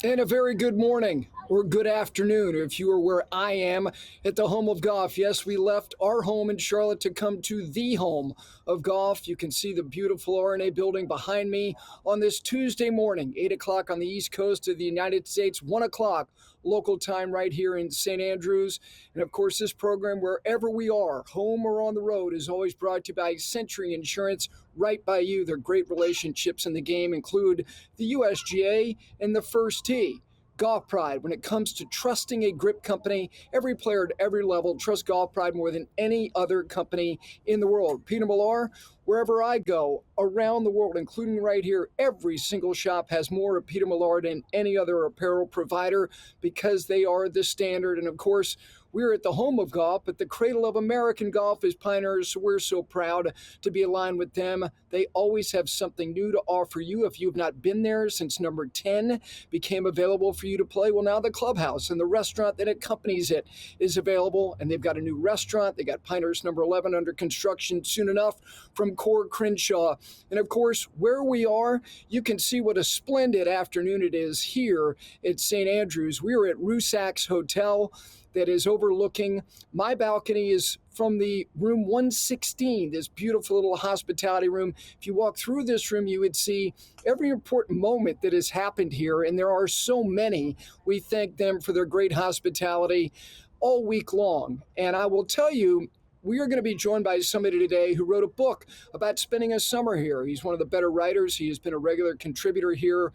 And a very good morning or good afternoon if you are where I am at the home of golf. Yes, we left our home in Charlotte to come to the home of golf. You can see the beautiful R&A building behind me on this Tuesday morning, 8 o'clock on the East Coast of the United States, 1 o'clock local time right here in St. Andrews. And of course, this program, wherever we are, home or on the road, is always brought to you by Century Insurance, right by you. Their great relationships in the game include the USGA and the First Tee. Golf Pride, when it comes to trusting a grip company, every player at every level trusts Golf Pride more than any other company in the world. Peter Millar, wherever I go around the world, including right here, every single shop has more of Peter Millar than any other apparel provider because they are the standard. And of course, we're at the home of golf, but the cradle of American golf is Pioneers, so we're so proud to be aligned with them. They always have something new to offer you. If you've not been there since number 10 became available for you to play, well, now the clubhouse and the restaurant that accompanies it is available, and they've got a new restaurant. They got Pioneers number 11 under construction soon enough from Core Crenshaw. And of course, where we are, you can see what a splendid afternoon it is here at St. Andrews. We are at Rusacks Hotel that is overlooking. My balcony is from the room 116, this beautiful little hospitality room. If you walk through this room, you would see every important moment that has happened here, and there are so many. We thank them for their great hospitality all week long. And I will tell you, we are going to be joined by somebody today who wrote a book about spending a summer here. He's one of the better writers. He has been a regular contributor here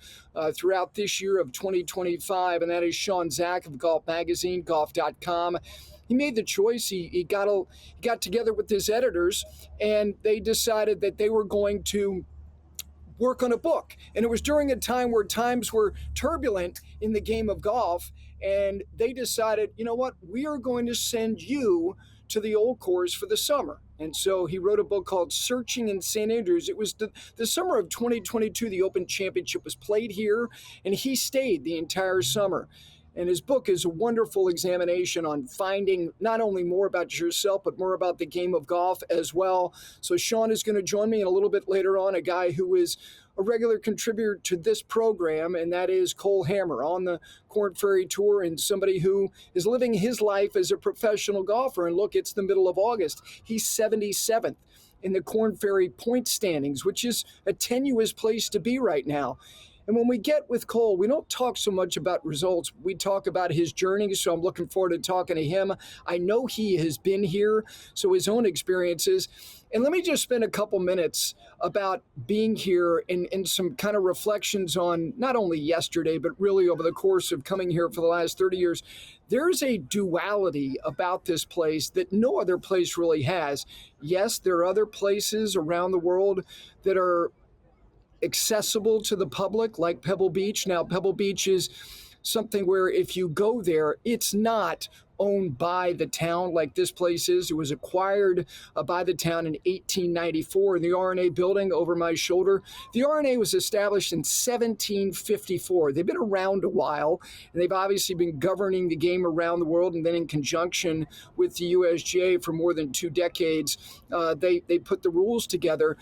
throughout this year of 2025, and that is Sean Zak of Golf Magazine, golf.com. He made the choice. He got together with his editors, and they decided that they were going to work on a book. And it was during a time where times were turbulent in the game of golf, and they decided, you know what, we are going to send you to the old course for the summer. And so he wrote a book called Searching in St. Andrews. It was the summer of 2022. The Open Championship was played here, and he stayed the entire summer. And his book is a wonderful examination on finding not only more about yourself, but more about the game of golf as well. So Sean is going to join me in a little bit later on, a guy who is a regular contributor to this program, and that is Cole Hammer on the Korn Ferry Tour, and somebody who is living his life as a professional golfer. And look, it's the middle of August. He's 77th in the Korn Ferry point standings, which is a tenuous place to be right now. And when we get with Cole, we don't talk so much about results. We talk about his journey, so I'm looking forward to talking to him. I know he has been here, so his own experiences. And let me just spend a couple minutes about being here and some kind of reflections on not only yesterday, but really over the course of coming here for the last 30 years. There's a duality about this place that no other place really has. Yes, there are other places around the world that are accessible to the public, like Pebble Beach. Now, Pebble Beach is something where if you go there, it's not owned by the town like this place is. It was acquired by the town in 1894 in the R&A building over my shoulder. The R&A was established in 1754. They've been around a while, and they've obviously been governing the game around the world, and then in conjunction with the USGA for more than 2 decades, they put the rules together.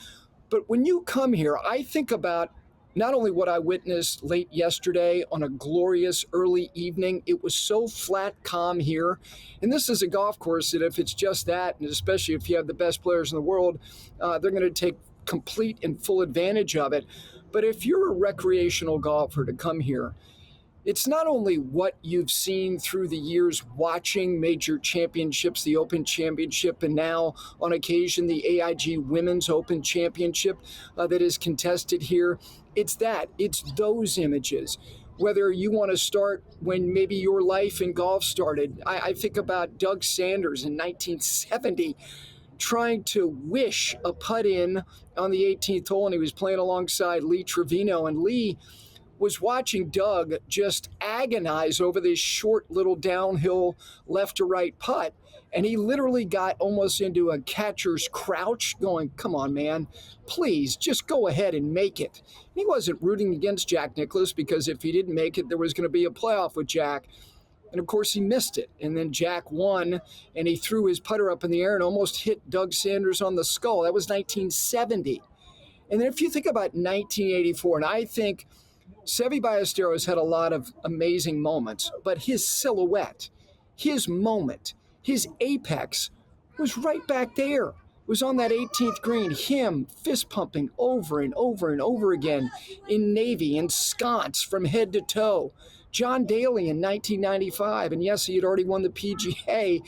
But when you come here, I think about not only what I witnessed late yesterday on a glorious early evening. It was so flat, calm here. And this is a golf course that if it's just that, and especially if you have the best players in the world, they're going to take complete and full advantage of it. But if you're a recreational golfer to come here, it's not only what you've seen through the years watching major championships, the Open Championship, and now on occasion the AIG Women's Open Championship that is contested here. It's those images. Whether you want to start when maybe your life in golf started. I think about Doug Sanders in 1970 trying to wish a putt in on the 18th hole, and he was playing alongside Lee Trevino, and Lee was watching Doug just agonize over this short little downhill left to right putt. And he literally got almost into a catcher's crouch going, come on, man, please just go ahead and make it. And he wasn't rooting against Jack Nicklaus because if he didn't make it, there was going to be a playoff with Jack. And of course he missed it. And then Jack won, and he threw his putter up in the air and almost hit Doug Sanders on the skull. That was 1970. And then if you think about 1984, and I think Seve Ballesteros had a lot of amazing moments, but his silhouette, his moment, his apex was right back there. It was on that 18th green, him fist pumping over and over and over again in Navy and sconce from head to toe. John Daly in 1995, and yes, he had already won the PGA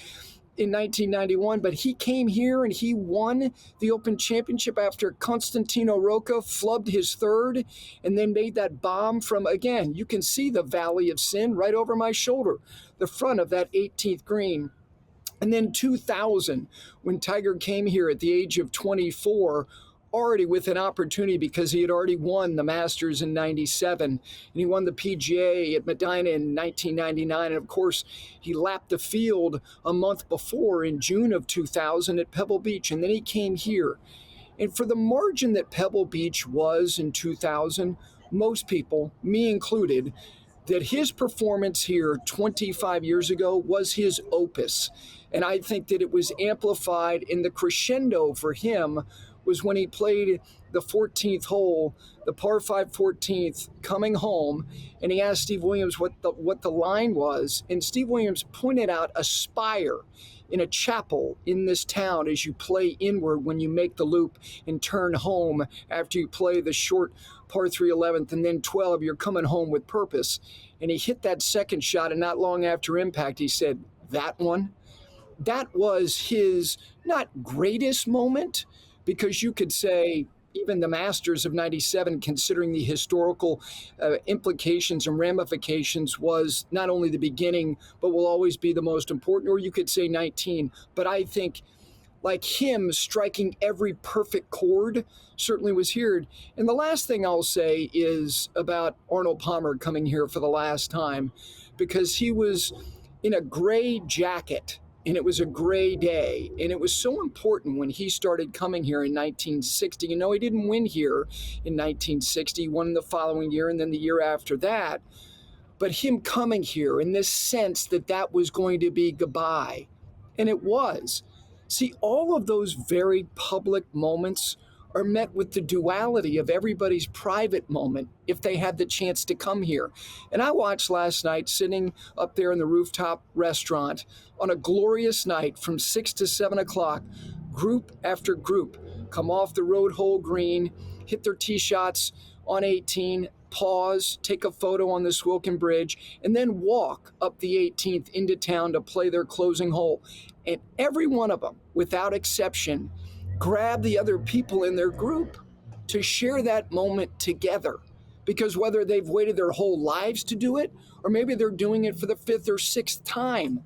in 1991, but he came here and he won the Open Championship after Constantino Rocca flubbed his third and then made that bomb from, again, you can see the Valley of Sin right over my shoulder, the front of that 18th green. And then 2000, when Tiger came here at the age of 24, already with an opportunity because he had already won the Masters in 97, and he won the PGA at Medina in 1999. And of course, he lapped the field a month before in June of 2000 at Pebble Beach. And then he came here. And for the margin that Pebble Beach was in 2000, most people, me included, that his performance here 25 years ago was his opus. And I think that it was amplified in the crescendo for him was when he played the 14th hole, the par 5 14th, coming home, and he asked Steve Williams what the line was, and Steve Williams pointed out a spire in a chapel in this town as you play inward when you make the loop and turn home after you play the short par 3 11th, and then 12, you're coming home with purpose. And he hit that second shot, and not long after impact, he said, that one? That was his not greatest moment, because you could say even the Masters of 97, considering the historical implications and ramifications, was not only the beginning, but will always be the most important, or you could say 19. But I think like him striking every perfect chord certainly was here. And the last thing I'll say is about Arnold Palmer coming here for the last time, because he was in a gray jacket and it was a gray day. And it was so important when he started coming here in 1960. You know, he didn't win here in 1960, he won the following year and then the year after that. But him coming here in this sense that that was going to be goodbye, and it was. See, all of those very public moments are met with the duality of everybody's private moment if they had the chance to come here. And I watched last night sitting up there in the rooftop restaurant on a glorious night from 6 to 7 o'clock, group after group come off the road hole green, hit their tee shots on 18, pause, take a photo on the Swilken Bridge, and then walk up the 18th into town to play their closing hole. And every one of them, without exception, grab the other people in their group to share that moment together. Because whether they've waited their whole lives to do it, or maybe they're doing it for the 5th or 6th time,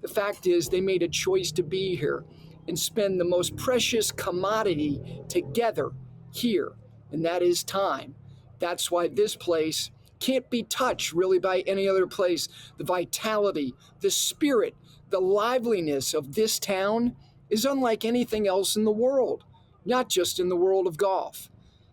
the fact is they made a choice to be here and spend the most precious commodity together here, and that is time. That's why this place can't be touched really by any other place. The vitality, the spirit, the liveliness of this town is unlike anything else in the world, not just in the world of golf.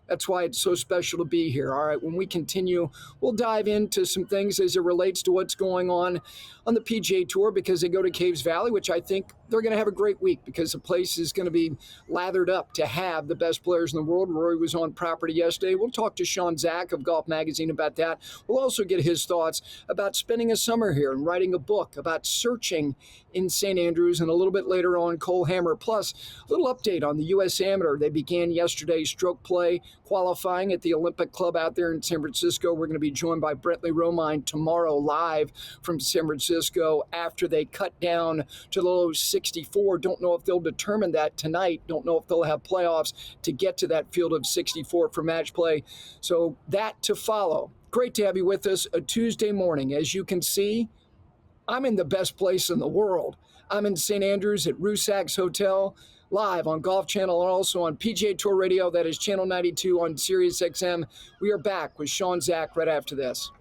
That's why it's so special to be here. All right, when we continue, we'll dive into some things as it relates to what's going on the PGA Tour, because they go to Caves Valley, which I think they're going to have a great week because the place is going to be lathered up to have the best players in the world. Rory was on property yesterday. We'll talk to Sean Zak of Golf Magazine about that. We'll also get his thoughts about spending a summer here and writing a book about searching in St. Andrews, and a little bit later on, Cole Hammer. Plus, a little update on the U.S. Amateur. They began yesterday stroke play qualifying at the Olympic Club out there in San Francisco. We're going to be joined by Brentley Romine tomorrow live from San Francisco after they cut down to the low 64. Don't know if they'll determine that tonight. Don't know if they'll have playoffs to get to that field of 64 for match play. So that to follow. Great to have you with us a Tuesday morning. As you can see, I'm in the best place in the world. I'm in St. Andrews at Rusacks Hotel, live on Golf Channel and also on PGA Tour Radio. That is Channel 92 on Sirius XM. We are back with Sean Zak right after this.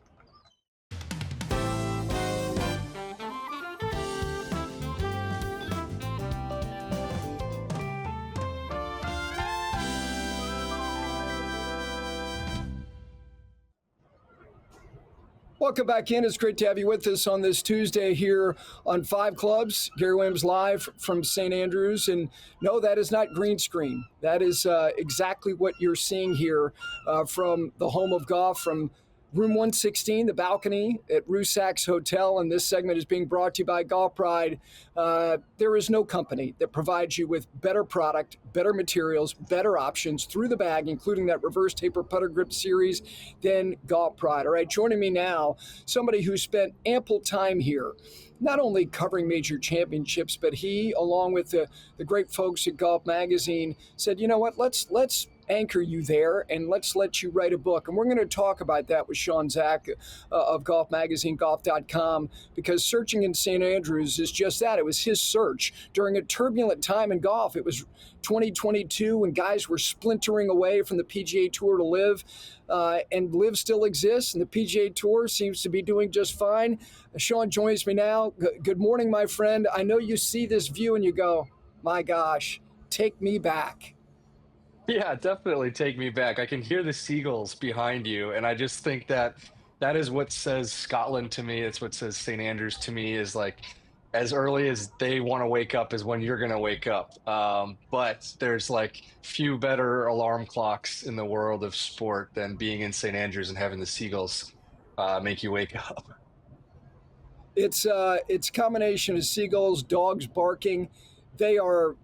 Welcome back in. It's great to have you with us on this Tuesday here on Five Clubs. Gary Williams live from St. Andrews. And no, that is not green screen. That is exactly what you're seeing here from the home of golf, from Room 116, the balcony at Rusacks Hotel, and this segment is being brought to you by Golf Pride. There is no company that provides you with better product, better materials, better options through the bag, including that reverse taper putter grip series, than Golf Pride. All right, joining me now, somebody who spent ample time here, not only covering major championships, but he, along with the great folks at Golf Magazine, said, you know what, let's anchor you there and let's let you write a book. And we're going to talk about that with Sean Zak of Golf Magazine, golf.com, because searching in St. Andrews is just that. It was his search during a turbulent time in golf. It was 2022 when guys were splintering away from the PGA Tour to live, and live still exists, and the PGA Tour seems to be doing just fine. Sean joins me now. Good morning, my friend. I know you see this view and you go, my gosh, take me back. Yeah, definitely take me back. I can hear the seagulls behind you, and I just think that that is what says Scotland to me. It's what says St. Andrews to me is like as early as they want to wake up is when you're going to wake up. But there's like few better alarm clocks in the world of sport than being in St. Andrews and having the seagulls make you wake up. It's a combination of seagulls, dogs barking. They are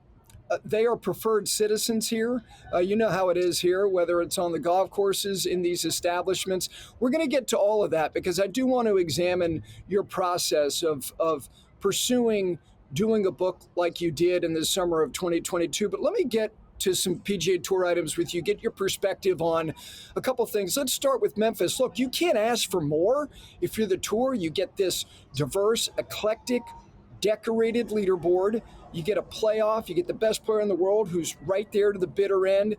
they are preferred citizens here. You know how it is here, whether it's on the golf courses, in these establishments. We're going to get to all of that because I do want to examine your process of pursuing doing a book like you did in the summer of 2022. But let me get to some PGA Tour items with you, get your perspective on a couple things. Let's start with Memphis. Look, you can't ask for more. If you're the Tour, you get this diverse, eclectic, decorated leaderboard. You get a playoff. You get the best player in the world who's right there to the bitter end.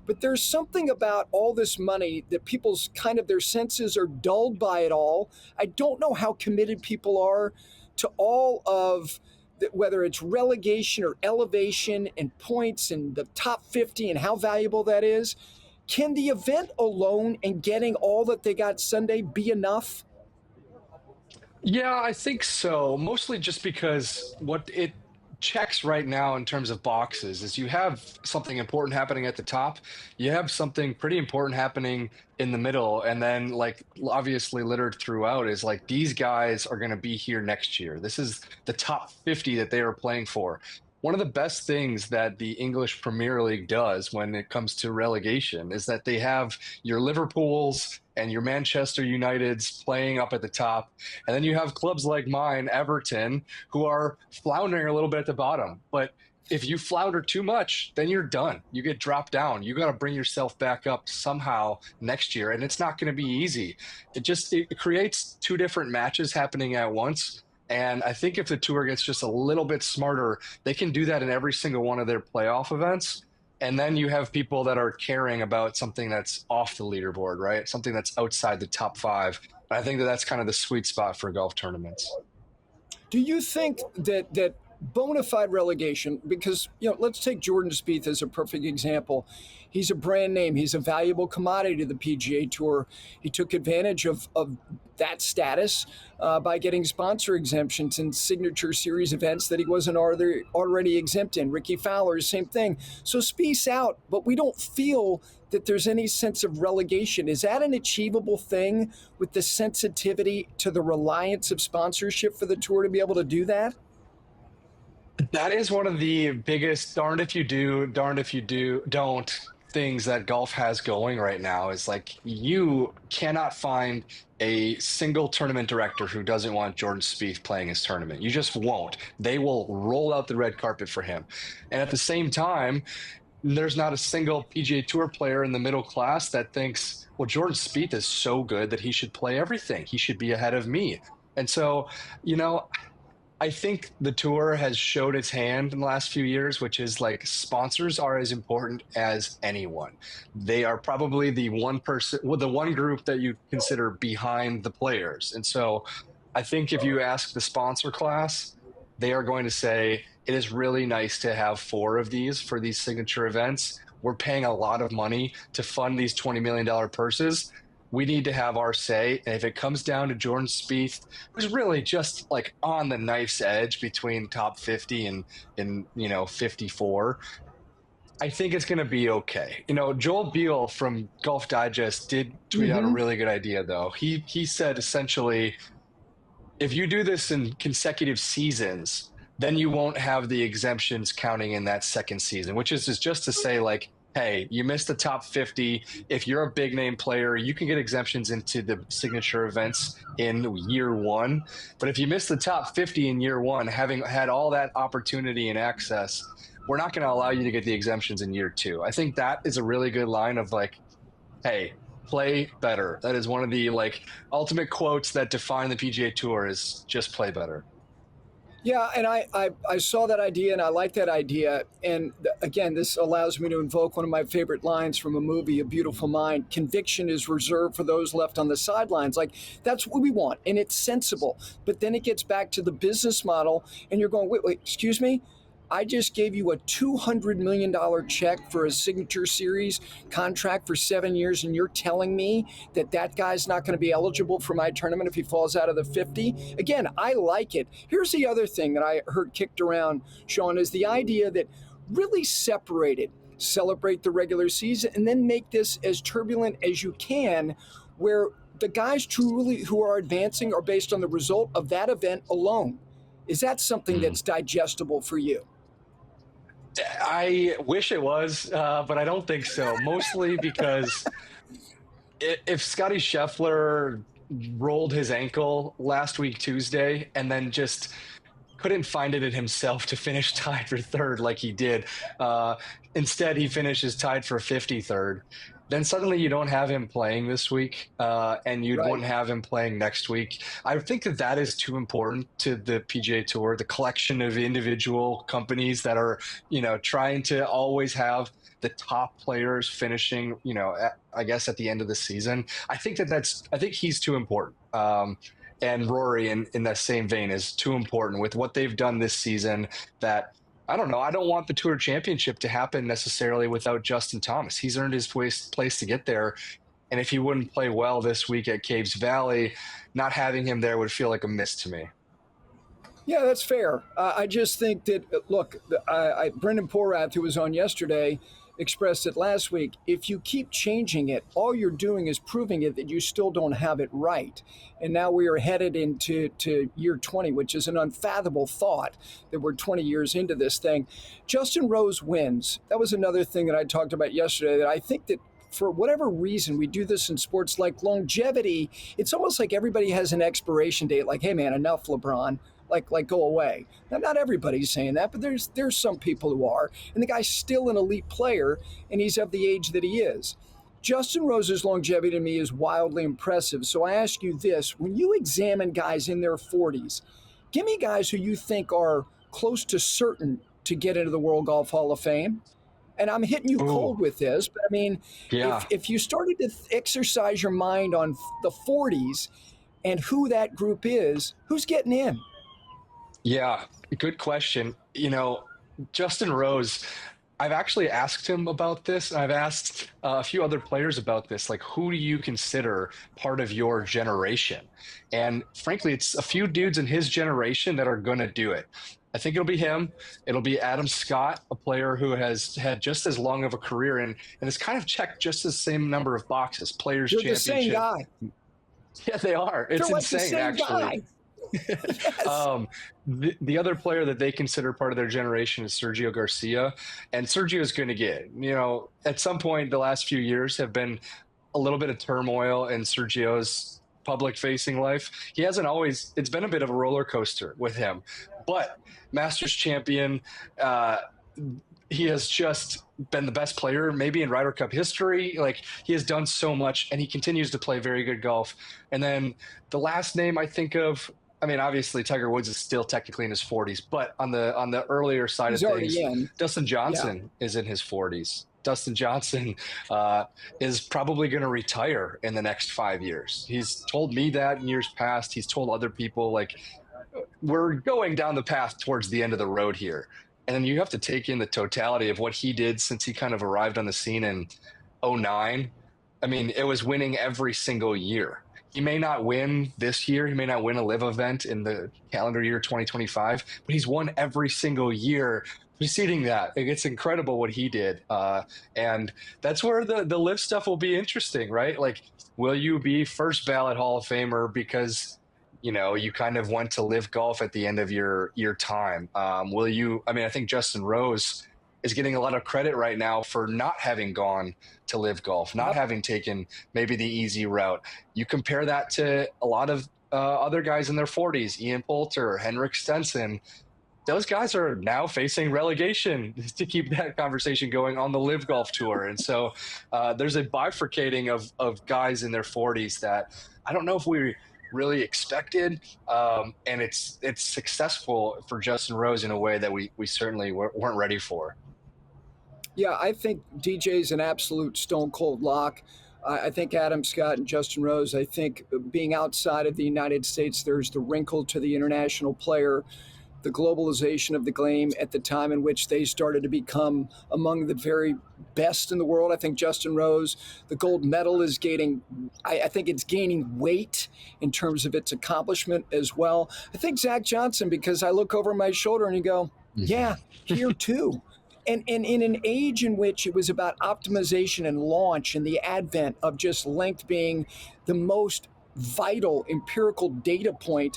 But there's something about all this money that people's kind of their senses are dulled by it all. I don't know how committed people are to all of whether it's relegation or elevation and points and the top 50 and how valuable that is. Can the event alone and getting all that they got Sunday be enough? Yeah, I think so. Mostly just because what it checks right now in terms of boxes is you have something important happening at the top, you have something pretty important happening in the middle, and then like obviously littered throughout is like these guys are going to be here next year. This is the top 50 that they are playing for. One of the best things that the English Premier League does when it comes to relegation is that they have your Liverpools and your Manchester Uniteds playing up at the top. And then you have clubs like mine, Everton, who are floundering a little bit at the bottom. But if you flounder too much, then you're done. You get dropped down. You got to bring yourself back up somehow next year. And it's not going to be easy. It creates two different matches happening at once. And I think if the tour gets just a little bit smarter, they can do that in every single one of their playoff events. And then you have people that are caring about something that's off the leaderboard, right? Something that's outside the top five. And I think that that's kind of the sweet spot for golf tournaments. Do you think that bona fide relegation, because let's take Jordan Spieth as a perfect example. He's a brand name. He's a valuable commodity to the PGA Tour. He took advantage of that status by getting sponsor exemptions in signature series events that he wasn't already exempt in. Ricky Fowler, same thing. So Spieth's out, but we don't feel that there's any sense of relegation. Is that an achievable thing with the sensitivity to the reliance of sponsorship for the tour to be able to do that? That is one of the biggest darned if you do, darned if you don't things that golf has going right now is like you cannot find a single tournament director who doesn't want Jordan Spieth playing his tournament. You just won't. They will roll out the red carpet for him. And at the same time, there's not a single PGA Tour player in the middle class that thinks, well, Jordan Spieth is so good that he should play everything. He should be ahead of me. And so, I think the tour has showed its hand in the last few years, which is like sponsors are as important as anyone. They are probably the one person, well, the one group that you consider behind the players. And so I think if you ask the sponsor class, they are going to say it is really nice to have four of these for these signature events. We're paying a lot of money to fund these $20 million purses. We need to have our say. And if it comes down to Jordan Spieth, who's really just like on the knife's edge between top 50 and 54, I think it's going to be okay. Joel Beal from Golf Digest did tweet out a Mm-hmm. really good idea, though. He said essentially, if you do this in consecutive seasons, then you won't have the exemptions counting in that second season, which is just to say, like, hey, you missed the top 50. If you're a big name player, you can get exemptions into the signature events in year one. But if you miss the top 50 in year one, having had all that opportunity and access, we're not going to allow you to get the exemptions in year two. I think that is a really good line of like, hey, play better. That is one of the like ultimate quotes that define the PGA Tour is just play better. Yeah, and I saw that idea and I like that idea. And again, this allows me to invoke one of my favorite lines from a movie, A Beautiful Mind. Conviction is reserved for those left on the sidelines. Like, that's what we want. And it's sensible. But then it gets back to the business model, and you're going, wait, excuse me? I just gave you a $200 million check for a signature series contract for 7 years, and you're telling me that that guy's not going to be eligible for my tournament if he falls out of the 50? Again, I like it. Here's the other thing that I heard kicked around, Sean, is the idea that really separate it, celebrate the regular season, and then make this as turbulent as you can, where the guys truly who are advancing are based on the result of that event alone. Is that something Mm. that's digestible for you? I wish it was, but I don't think so. Mostly because if Scottie Scheffler rolled his ankle last week Tuesday and then just couldn't find it in himself to finish tied for third like he did, uh, instead he finishes tied for 53rd. Then suddenly you don't have him playing this week, and you Right. won't have him playing next week. I think that is too important to the PGA Tour, the collection of individual companies that are, trying to always have the top players finishing, I guess at the end of the season. I think he's too important. And Rory, in that same vein, is too important with what they've done this season. That I don't know. I don't want the Tour Championship to happen necessarily without Justin Thomas. He's earned his place to get there. And if he wouldn't play well this week at Caves Valley, not having him there would feel like a miss to me. Yeah, that's fair. I just think that, look, Brendan Porath, who was on yesterday, expressed it last week. If you keep changing it, all you're doing is proving it that you still don't have it right. And now we are headed into year 20, which is an unfathomable thought that we're 20 years into this thing. Justin Rose wins. That was another thing that I talked about yesterday, that I think that for whatever reason, we do this in sports like longevity. It's almost like everybody has an expiration date, like, hey, man, enough, LeBron. Like go away. Now, not everybody's saying that, but there's some people who are. And the guy's still an elite player, and he's of the age that he is. Justin Rose's longevity to me is wildly impressive. So I ask you this: when you examine guys in their 40s, give me guys who you think are close to certain to get into the World Golf Hall of Fame. And I'm hitting you Ooh, cold with this, but I mean, yeah. if you started to exercise your mind on the 40s and who that group is, who's getting in? Yeah, good question. Justin Rose, I've actually asked him about this. I've asked a few other players about this. Like, who do you consider part of your generation? And frankly, it's a few dudes in his generation that are going to do it. I think it'll be him. It'll be Adam Scott, a player who has had just as long of a career and has kind of checked just the same number of boxes. Players They're the same Championship. guy. Yeah, they are. They're It's like the insane, same actually. guy. Yes. Um, the other player that they consider part of their generation is Sergio Garcia. And Sergio is going to get, at some point, the last few years have been a little bit of turmoil in Sergio's public facing life. He hasn't always, it's been a bit of a roller coaster with him. But Masters champion, he has just been the best player maybe in Ryder Cup history. Like, he has done so much and he continues to play very good golf. And then the last name I think of, I mean, obviously Tiger Woods is still technically in his 40s, but on the earlier side of He's things, already in. Dustin Yeah. Johnson is in his 40s. Dustin Johnson is probably going to retire in the next 5 years. He's told me that in years past. He's told other people, like, we're going down the path towards the end of the road here. And then you have to take in the totality of what he did since he kind of arrived on the scene in '09. I mean, it was winning every single year. He may not win this year. He may not win a live event in the calendar year 2025, but he's won every single year preceding that. It's incredible what he did. And that's where the live stuff will be interesting, right? Like, will you be first ballot Hall of Famer because you kind of went to live golf at the end of your time? Will you? I mean, I think Justin Rose is getting a lot of credit right now for not having gone to live golf, not Yep. having taken maybe the easy route. You compare that to a lot of other guys in their 40s, Ian Poulter, Henrik Stenson. Those guys are now facing relegation to keep that conversation going on the live golf tour. And so there's a bifurcating of guys in their 40s that I don't know if we really expected. And it's successful for Justin Rose in a way that we certainly weren't ready for. Yeah, I think DJ's an absolute stone cold lock. I think Adam Scott and Justin Rose, I think being outside of the United States, there's the wrinkle to the international player, the globalization of the game at the time in which they started to become among the very best in the world. I think Justin Rose, the gold medal is gaining, I think it's gaining weight in terms of its accomplishment as well. I think Zach Johnson, because I look over my shoulder and you go, yeah, here too. And in an age in which it was about optimization and launch and the advent of just length being the most vital empirical data point,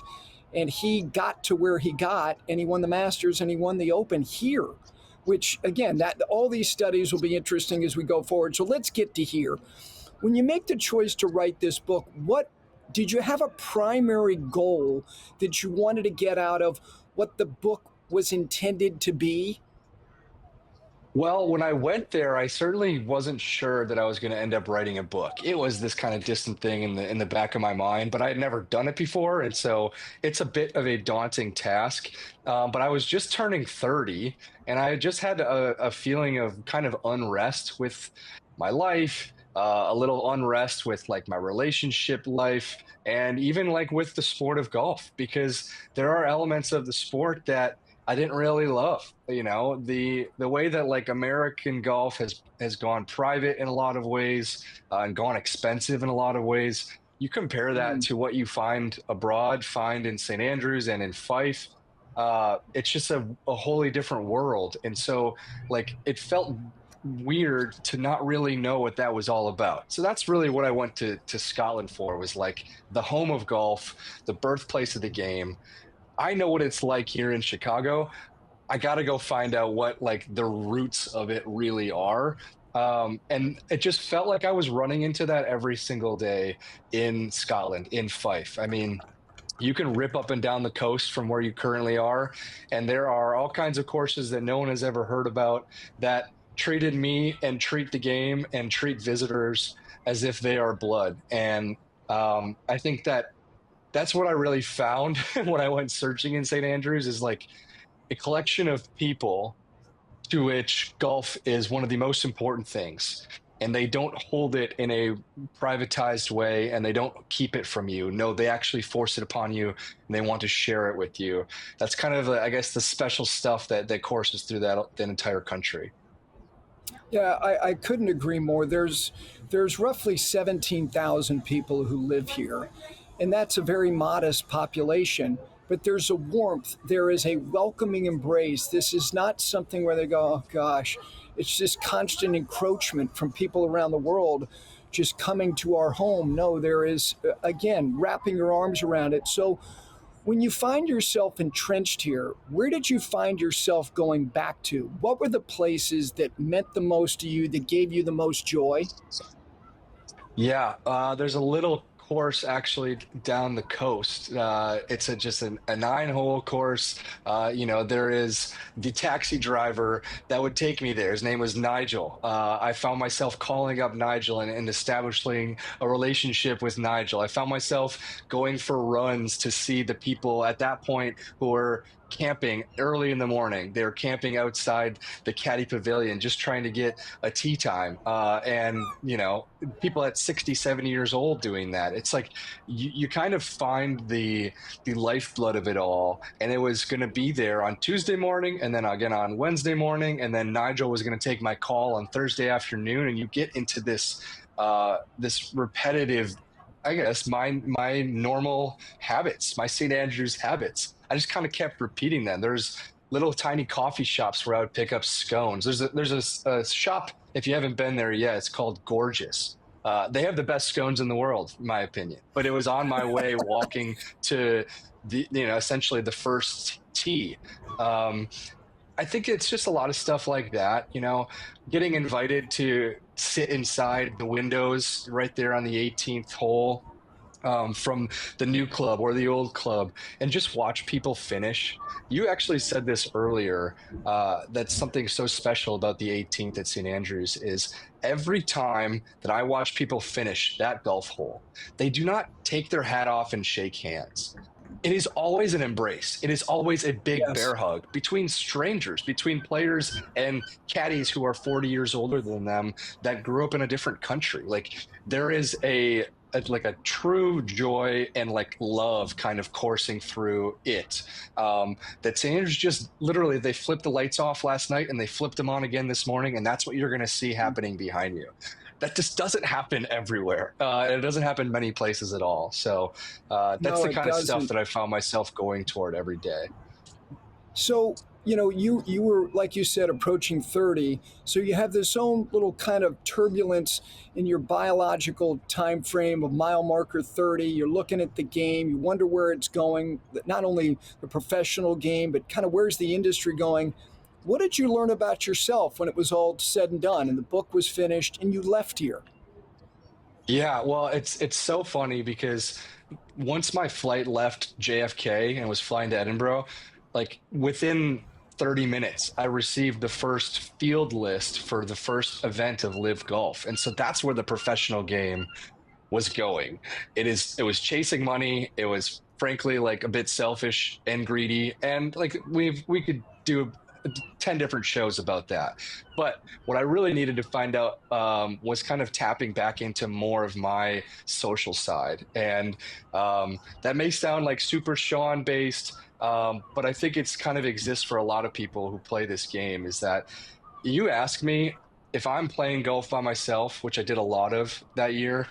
and he got to where he got, and he won the Masters and he won the Open here, which again, that all these studies will be interesting as we go forward. So let's get to here. When you make the choice to write this book, what did you have a primary goal that you wanted to get out of what the book was intended to be? Well, when I went there, I certainly wasn't sure that I was going to end up writing a book. It was this kind of distant thing in the back of my mind, but I had never done it before, and so it's a bit of a daunting task. But I was just turning 30, and I just had a feeling of kind of unrest with my life, a little unrest with like my relationship life, and even like with the sport of golf, because there are elements of the sport that I didn't really love. The way that like American golf has gone private in a lot of ways, and gone expensive in a lot of ways. You compare that Mm. to what you find abroad, find in St. Andrews and in Fife. It's just a wholly different world, and so like it felt weird to not really know what that was all about. So that's really what I went to Scotland for, was like the home of golf, the birthplace of the game. I know what it's like here in Chicago. I got to go find out what like the roots of it really are. And it just felt like I was running into that every single day in Scotland, in Fife. I mean, you can rip up and down the coast from where you currently are, and there are all kinds of courses that no one has ever heard about that treated me and treat the game and treat visitors as if they are blood. And I think that's what I really found when I went searching in St. Andrews, is like a collection of people to which golf is one of the most important things. And they don't hold it in a privatized way, and they don't keep it from you. No, they actually force it upon you, and they want to share it with you. That's kind of, I guess, the special stuff that courses through that entire country. Yeah, I couldn't agree more. There's roughly 17,000 people who live here, and that's a very modest population. But there's a warmth. There is a welcoming embrace. This is not something where they go, oh gosh, it's just constant encroachment from people around the world just coming to our home. No, there is, again, wrapping your arms around it. So when you find yourself entrenched here, where did you find yourself going back to? What were the places that meant the most to you, that gave you the most joy? Yeah, there's a little course actually down the coast. It's just a 9-hole course. There is the taxi driver that would take me there. His name was Nigel. I found myself calling up Nigel and establishing a relationship with Nigel. I found myself going for runs to see the people at that point who were camping early in the morning. They were camping outside the Caddy Pavilion, just trying to get a tee time. And people at 60, 70 years old doing that. It's like you kind of find the lifeblood of it all. And it was going to be there on Tuesday morning, and then again on Wednesday morning, and then Nigel was going to take my call on Thursday afternoon. And you get into this repetitive, I guess, my normal habits, my St. Andrews habits. I just kind of kept repeating them. There's little tiny coffee shops where I would pick up scones. There's a shop, if you haven't been there yet, it's called Gorgeous. They have the best scones in the world, in my opinion. But it was on my way walking to essentially the first tee. Um, I think it's just a lot of stuff like that, getting invited to sit inside the windows right there on the 18th hole, from the new club or the old club, and just watch people finish. You actually said this earlier. That's something so special about the 18th at St. Andrews is every time that I watch people finish that golf hole, they do not take their hat off and shake hands. It is always an embrace. It is always a big Yes. bear hug between strangers, between players and caddies who are 40 years older than them that grew up in a different country. Like there is like a true joy and like love kind of coursing through it. That St. Andrews just literally, they flipped the lights off last night and they flipped them on again this morning, and that's what you're going to see happening behind you. That just doesn't happen everywhere. It doesn't happen many places at all. So that's No, the it kind of stuff doesn't. that I found myself going toward every day. So, you were, like you said, approaching 30. So you have this own little kind of turbulence in your biological time frame of mile marker 30. You're looking at the game. You wonder where it's going, not only the professional game, but kind of where's the industry going. What did you learn about yourself when it was all said and done and the book was finished and you left here? Yeah, well, it's so funny because once my flight left JFK and was flying to Edinburgh, like within 30 minutes, I received the first field list for the first event of Live Golf. And so that's where the professional game was going. It was chasing money. It was frankly like a bit selfish and greedy. And like we could do 10 different shows about that. But what I really needed to find out was kind of tapping back into more of my social side. And that may sound like super Sean based, but I think it's kind of exists for a lot of people who play this game is that you ask me if I'm playing golf by myself, which I did a lot of that year,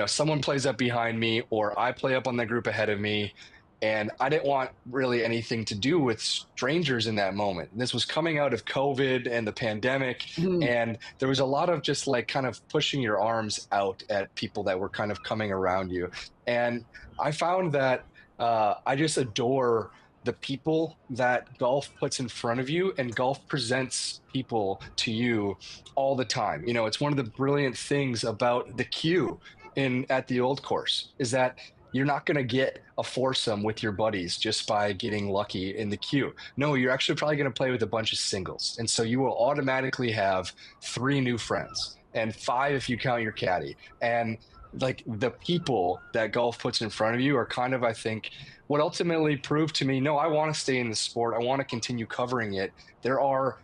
someone plays up behind me or I play up on the group ahead of me. And I didn't want really anything to do with strangers in that moment. This was coming out of COVID and the pandemic. Hmm. And there was a lot of just like kind of pushing your arms out at people that were kind of coming around you. And I found that I just adore the people that golf puts in front of you, and golf presents people to you all the time. It's one of the brilliant things about the queue in at the old course is that you're not going to get a foursome with your buddies just by getting lucky in the queue. No, you're actually probably going to play with a bunch of singles. And so you will automatically have 3 new friends, and 5 if you count your caddy. And like the people that golf puts in front of you are kind of, I think, what ultimately proved to me, no, I want to stay in the sport. I want to continue covering it. There are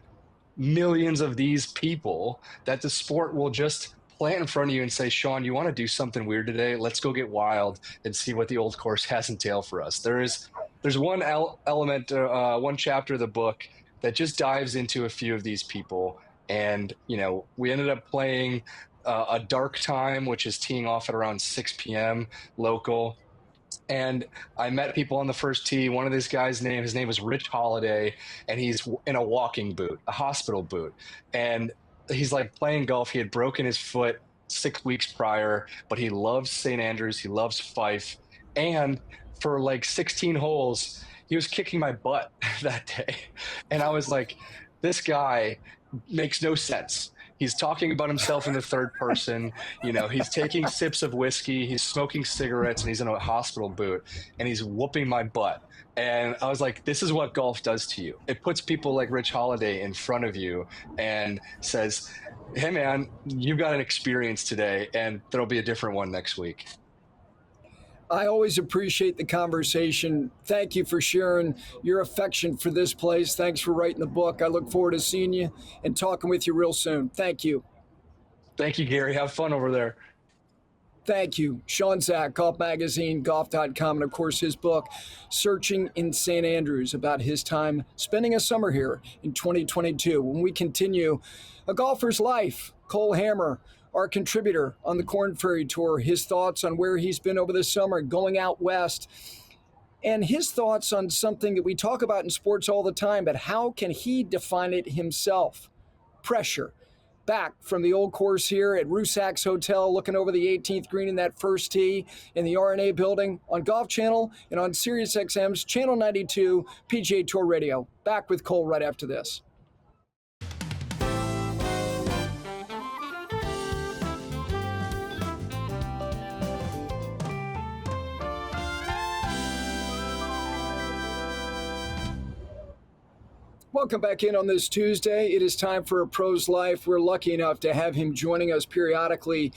millions of these people that the sport will just plant in front of you and say, Sean, you want to do something weird today? Let's go get wild and see what the old course has in tail for us. There's one element, one chapter of the book that just dives into a few of these people. And, we ended up playing a dark time, which is teeing off at around 6 p.m. local. And I met people on the first tee. One of these guys' his name was Rich Holiday, and he's in a walking boot, a hospital boot. And he's like playing golf. He had broken his foot 6 weeks prior, but he loves St. Andrews. He loves Fife. And for like 16 holes, he was kicking my butt that day. And I was like, this guy makes no sense. He's talking about himself in the third person. He's taking sips of whiskey, he's smoking cigarettes, and he's in a hospital boot, and he's whooping my butt. And I was like, this is what golf does to you. It puts people like Rich Holiday in front of you and says, hey, man, you've got an experience today, and there'll be a different one next week. I always appreciate the conversation. Thank you for sharing your affection for this place. Thanks for writing the book. I look forward to seeing you and talking with you real soon. Thank you. Thank you, Gary. Have fun over there. Thank you. Sean Zak, Golf Magazine, golf.com, and of course his book, Searching in St. Andrews, about his time spending a summer here in 2022. When we continue, A Golfer's Life, Cole Hammer, our contributor on the Korn Ferry Tour, his thoughts on where he's been over the summer, going out west, and his thoughts on something that we talk about in sports all the time, but how can he define it himself? Pressure. Back from the old course here at Rusacks Hotel, looking over the 18th green in that first tee in the R&A building on Golf Channel and on SiriusXM's Channel 92 PGA Tour Radio. Back with Cole right after this. Welcome back in on this Tuesday. It is time for A Pro's Life. We're lucky enough to have him joining us periodically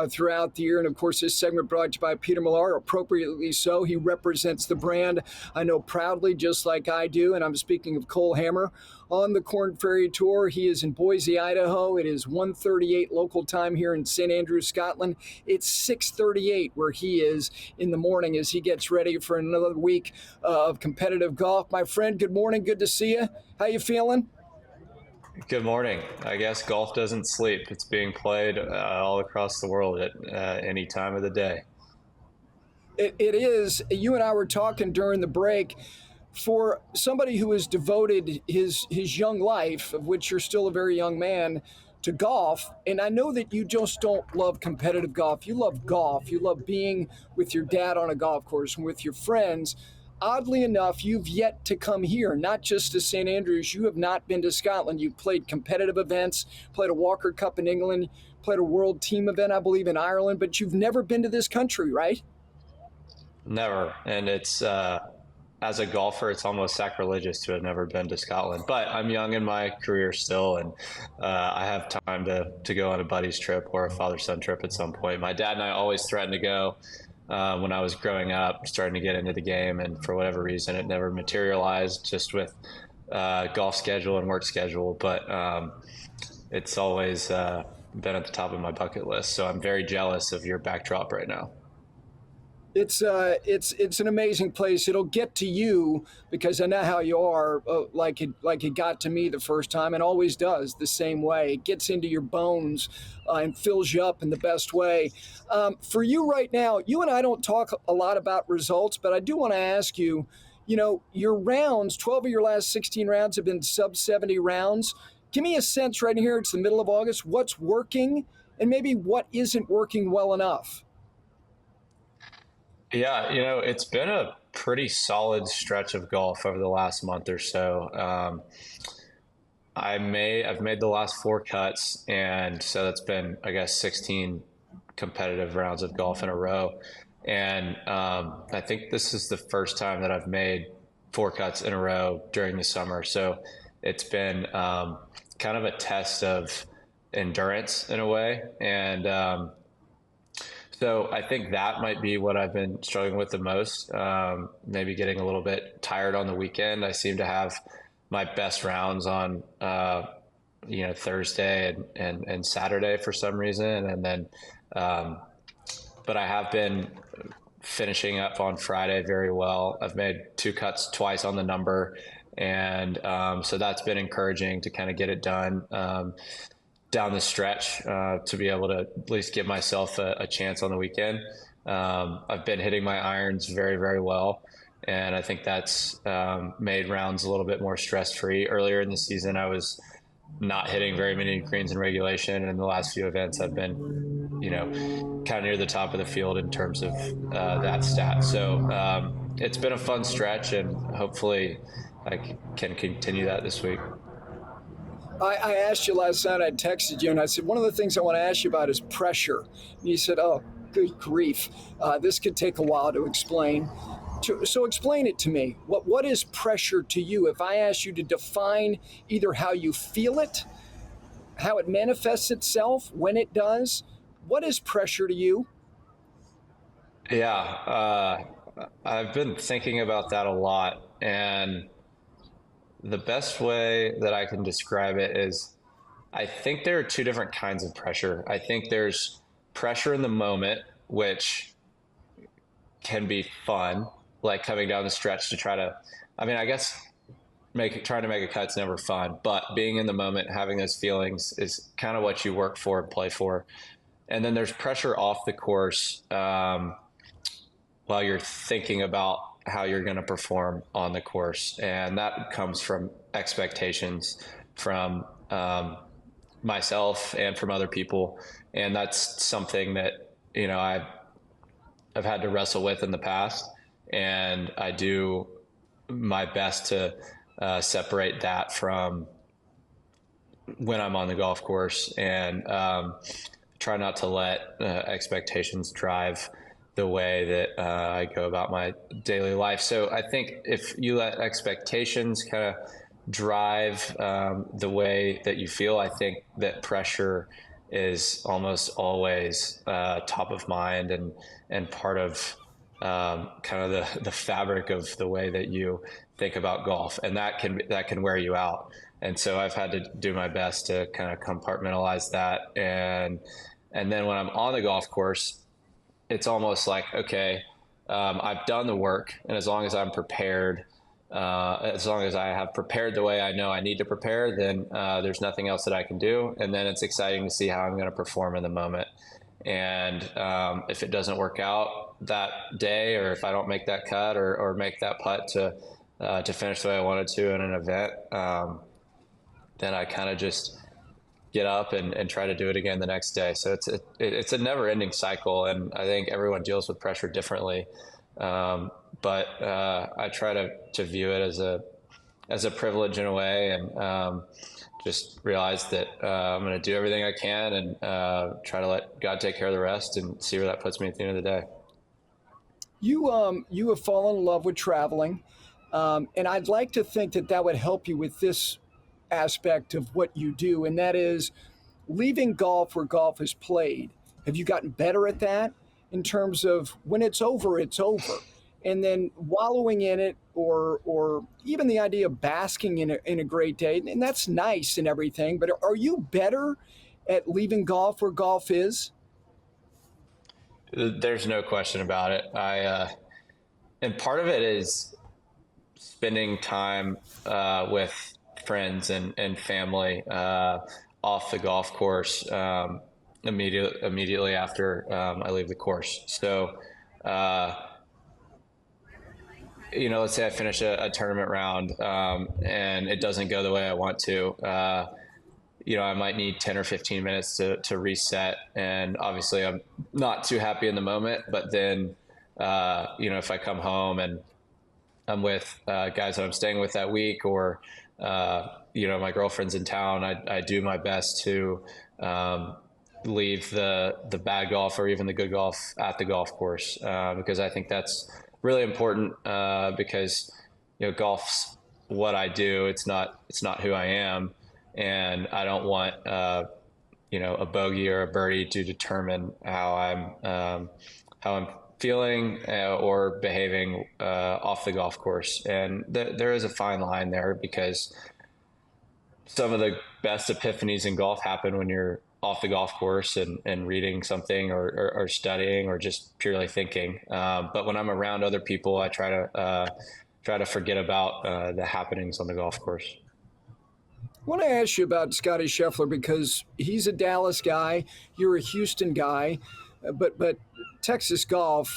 throughout the year. And of course, this segment brought to you by Peter Millar, appropriately so. He represents the brand, I know, proudly, just like I do. And I'm speaking of Cole Hammer on the Korn Ferry Tour. He is in Boise, Idaho. It is 1:38 local time here in St. Andrews, Scotland. It's 6:38 where he is in the morning as he gets ready for another week of competitive golf. My friend, good morning. Good to see you. How you feeling? Good morning. I guess golf doesn't sleep. It's being played all across the world at any time of the day. It is. You and I were talking during the break. For somebody who has devoted his young life, of which you're still a very young man, to golf, and I know that you just don't love competitive golf. You love golf. You love being with your dad on a golf course and with your friends. Oddly enough, you've yet to come here, not just to St. Andrews. You have not been to Scotland. You've played competitive events, played a Walker Cup in England, played a world team event, I believe, in Ireland, but you've never been to this country, right? Never. And it's, as a golfer, it's almost sacrilegious to have never been to Scotland. But I'm young in my career still, and I have time to go on a buddy's trip or a father-son trip at some point. My dad and I always threatened to go. When I was growing up, starting to get into the game, and for whatever reason, it never materialized just with golf schedule and work schedule. But it's always been at the top of my bucket list. So I'm very jealous of your backdrop right now. It's an amazing place. It'll get to you because I know how you are, like it got to me the first time, and always does the same way. It gets into your bones and fills you up in the best way. For you right now, you and I don't talk a lot about results, but I do want to ask you, your rounds, 12 of your last 16 rounds have been sub 70 rounds. Give me a sense right here. It's the middle of August. What's working and maybe what isn't working well enough? Yeah, it's been a pretty solid stretch of golf over the last month or so. I've made the last 4 cuts, and so that's been, I guess, 16 competitive rounds of golf in a row. And I think this is the first time that I've made 4 cuts in a row during the summer. So it's been kind of a test of endurance in a way. And so I think that might be what I've been struggling with the most, maybe getting a little bit tired on the weekend. I seem to have my best rounds on, Thursday and Saturday for some reason. And then, but I have been finishing up on Friday very well. I've made 2 cuts twice on the number. And so that's been encouraging to kind of get it done down the stretch to be able to at least give myself a chance on the weekend. I've been hitting my irons very, very well. And I think that's made rounds a little bit more stress-free. Earlier in the season, I was not hitting very many greens in regulation. And in the last few events, I've been, kind of near the top of the field in terms of that stat. So it's been a fun stretch, and hopefully I can continue that this week. I asked you last night, I texted you, and I said, one of the things I want to ask you about is pressure. And you said, oh, good grief. This could take a while to explain. So explain it to me. What is pressure to you? If I ask you to define either how you feel it, how it manifests itself, when it does, what is pressure to you? Yeah, I've been thinking about that a lot. And the best way that I can describe it is I think there are 2 different kinds of pressure. I think there's pressure in the moment, which can be fun, like coming down the stretch to try to, I guess trying to make a cut's never fun, but being in the moment, having those feelings is kind of what you work for and play for. And then there's pressure off the course while you're thinking about how you're going to perform on the course. And that comes from expectations from myself and from other people. And that's something that, I've had to wrestle with in the past. And I do my best to separate that from when I'm on the golf course, and try not to let expectations drive the way that I go about my daily life. So I think if you let expectations kind of drive the way that you feel, I think that pressure is almost always top of mind and part of kind of the fabric of the way that you think about golf, and that can wear you out. And so I've had to do my best to kind of compartmentalize that, and then when I'm on the golf course, it's almost like, okay, I've done the work, and as long as I'm prepared, as long as I have prepared the way I know I need to prepare, then there's nothing else that I can do. And then it's exciting to see how I'm going to perform in the moment. And if it doesn't work out that day, or if I don't make that cut or make that putt to finish the way I wanted to in an event, then I kind of just get up and try to do it again the next day. So it's a never ending cycle. And I think everyone deals with pressure differently. But I try to view it as a privilege in a way, and just realize that I'm going to do everything I can, and try to let God take care of the rest, and see where that puts me at the end of the day. You have fallen in love with traveling, and I'd like to think that would help you with this aspect of what you do, and that is leaving golf where golf is played. Have you gotten better at that in terms of when it's over, and then wallowing in it, or even the idea of basking in a great day? And that's nice and everything, but are you better at leaving golf where golf is? There's no question about it. And part of it is spending time with friends and family off the golf course immediately after I leave the course. So, let's say I finish a tournament round and it doesn't go the way I want to. I might need 10 or 15 minutes to reset. And obviously I'm not too happy in the moment, but then, if I come home and I'm with guys that I'm staying with that week, or, my girlfriend's in town, I do my best to leave the bad golf or even the good golf at the golf course, because I think that's really important, because, golf's what I do. It's not who I am. And I don't want, a bogey or a birdie to determine how I'm feeling or behaving off the golf course. And there is a fine line there, because some of the best epiphanies in golf happen when you're off the golf course and reading something or studying or just purely thinking. But when I'm around other people, I try to forget about the happenings on the golf course. I want to ask you about Scottie Scheffler, because he's a Dallas guy, you're a Houston guy, but Texas golf,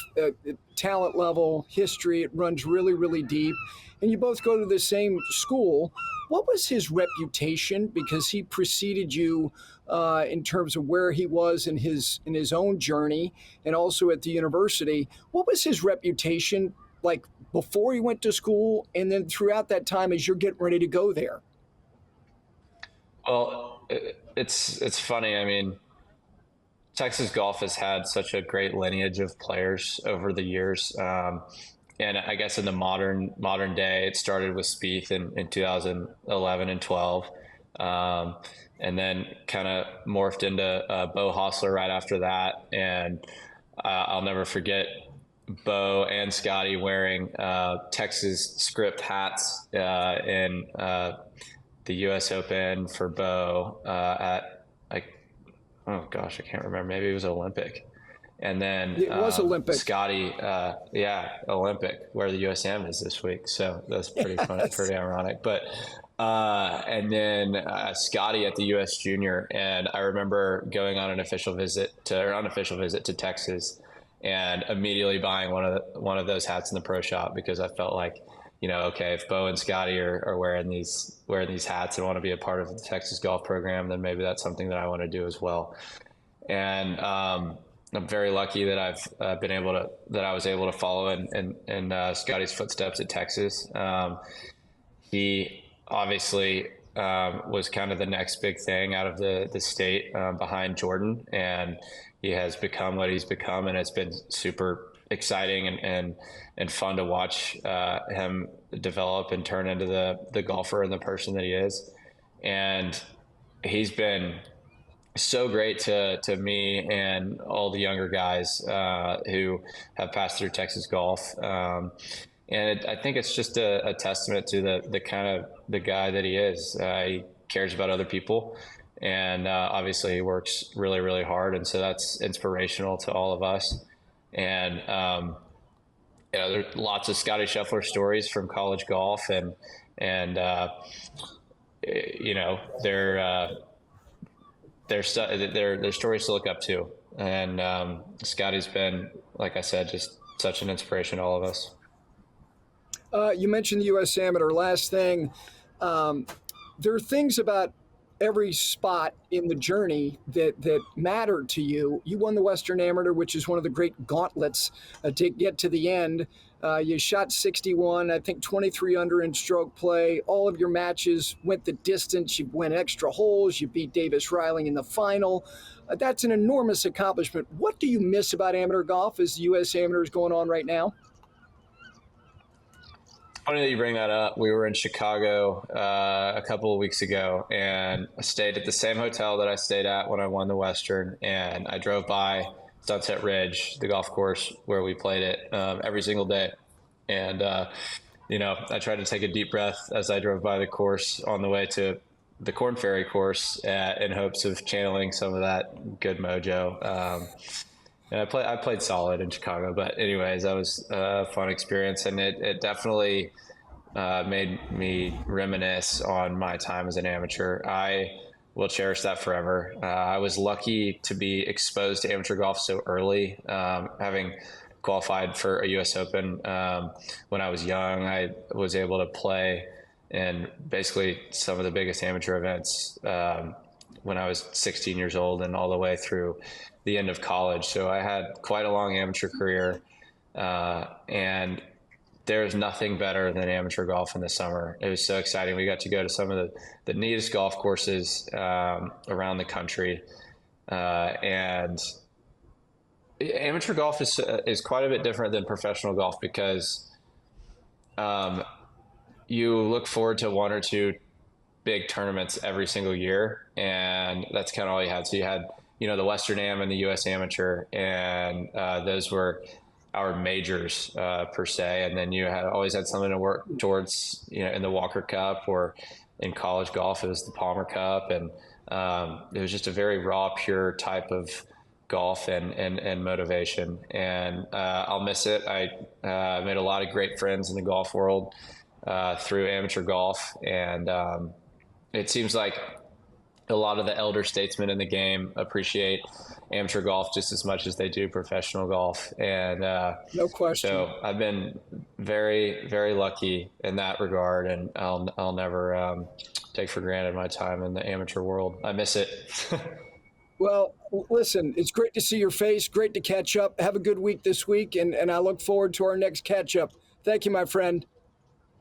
talent level, history, it runs really, really deep, and you both go to the same school. What was his reputation? Because he preceded you in terms of where he was in his own journey, and also at the university. What was his reputation like before he went to school, and then throughout that time as you're getting ready to go there? Well, it's funny. I mean, Texas golf has had such a great lineage of players over the years. And I guess in the modern day, it started with Spieth in 2011 and 12. And then kind of morphed into Bo Hostler right after that. And I'll never forget Bo and Scottie wearing Texas script hats in the U.S. Open for Bo at, oh gosh, I can't remember. Maybe it was Olympic. And then it was Olympic. Scottie, Olympic, where the USM is this week. So that's pretty funny, pretty ironic. But and then Scottie at the U.S. Junior, and I remember going on an unofficial visit to Texas, and immediately buying one of those hats in the pro shop, because I felt like, okay, if Bo and Scottie are wearing these hats and want to be a part of the Texas golf program, then maybe that's something that I want to do as well. And I'm very lucky that I was able to follow in Scottie's footsteps at Texas. He obviously was kind of the next big thing out of the state behind Jordan, and he has become what he's become, and it's been super exciting and fun to watch him develop and turn into the golfer and the person that he is. And he's been so great to me and all the younger guys who have passed through Texas golf. And I think it's just a testament to the kind of the guy that he is. He cares about other people, and obviously he works really, really hard. And so that's inspirational to all of us. And, there's lots of Scottie Scheffler stories from college golf, and they're stories to look up to. And Scottie's been, like I said, just such an inspiration to all of us. You mentioned the U.S. Amateur. Last thing, there are things about every spot in the journey that matter to you. You won the Western Amateur, which is one of the great gauntlets to get to the end. You shot 61, I think 23 under in stroke play. All of your matches went the distance. You went extra holes. You beat Davis Riley in the final. That's an enormous accomplishment. What do you miss about amateur golf as the U.S. Amateur is going on right now? Funny that you bring that up. We were in Chicago a couple of weeks ago, and I stayed at the same hotel that I stayed at when I won the Western, and I drove by Sunset Ridge, the golf course where we played it, every single day. And, I tried to take a deep breath as I drove by the course on the way to the Korn Ferry course in hopes of channeling some of that good mojo. And I played solid in Chicago, but anyways, that was a fun experience, and it definitely made me reminisce on my time as an amateur. I will cherish that forever. I was lucky to be exposed to amateur golf so early, having qualified for a U.S. Open when I was young. I was able to play in basically some of the biggest amateur events when I was 16 years old and all the way through the end of college. So I had quite a long amateur career, and there's nothing better than amateur golf in the summer. It was so exciting. We got to go to some of the neatest golf courses around the country, and amateur golf is quite a bit different than professional golf, because you look forward to one or two big tournaments every single year, and that's kind of all you had. So you had the Western Am and the U.S. Amateur, and those were our majors per se. And then you always had something to work towards, in the Walker Cup, or in college golf, it was the Palmer Cup. And it was just a very raw, pure type of golf and motivation. And I'll miss it. I made a lot of great friends in the golf world through amateur golf. And it seems like a lot of the elder statesmen in the game appreciate amateur golf just as much as they do professional golf. And no question. So I've been very, very lucky in that regard, and I'll never take for granted my time in the amateur world. I miss it. Well, listen, it's great to see your face. Great to catch up. Have a good week this week, and I look forward to our next catch up. Thank you, my friend.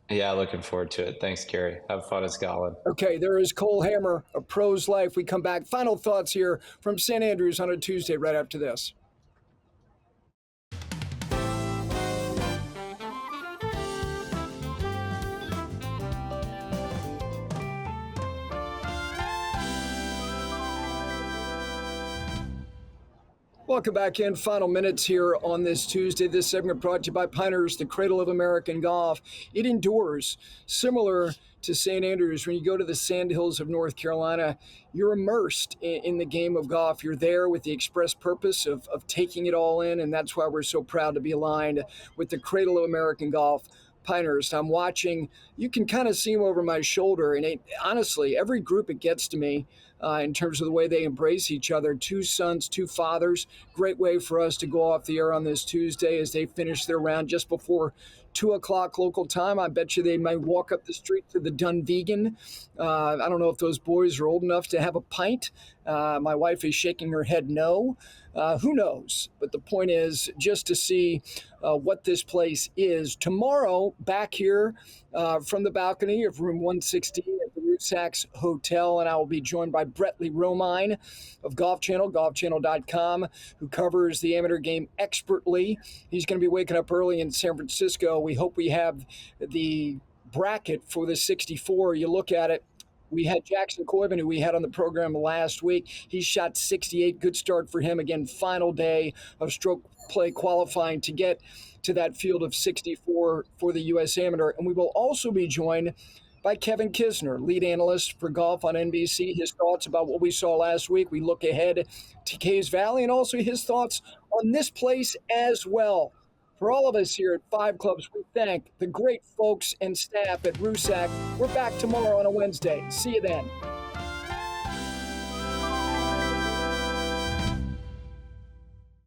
Yeah, looking forward to it. Thanks, Kerry. Have fun in Scotland. Okay, there is Cole Hammer, A Pro's Life. We come back. Final thoughts here from St. Andrews on a Tuesday right after this. Welcome back in. Final minutes here on this Tuesday. This segment brought to you by Pinehurst, the cradle of American golf. It endures. Similar to St. Andrews, when you go to the Sandhills of North Carolina, you're immersed in the game of golf. You're there with the express purpose of taking it all in, and that's why we're so proud to be aligned with the cradle of American golf, Pinehurst. I'm watching. You can kind of see him over my shoulder, and honestly, every group it gets to me, in terms of the way they embrace each other. Two sons, two fathers. Great way for us to go off the air on this Tuesday as they finish their round just before 2 o'clock local time. I bet you they might walk up the street to the Dunvegan. I don't know if those boys are old enough to have a pint. My wife is shaking her head no. Who knows? But the point is just to see what this place is. Tomorrow, back here from the balcony of room 116 at the Rusacks Hotel, and I will be joined by Brettley Romine of Golf Channel, golfchannel.com, who covers the amateur game expertly. He's going to be waking up early in San Francisco. We hope we have the bracket for the 64. You look at it. We had Jackson Coyban, who we had on the program last week. He shot 68. Good start for him. Again, final day of stroke play qualifying to get to that field of 64 for the U.S. Amateur. And we will also be joined by Kevin Kisner, lead analyst for golf on NBC. His thoughts about what we saw last week. We look ahead to Caves Valley and also his thoughts on this place as well. For all of us here at Five Clubs, we thank the great folks and staff at Rusacks. We're back tomorrow on a Wednesday. See you then.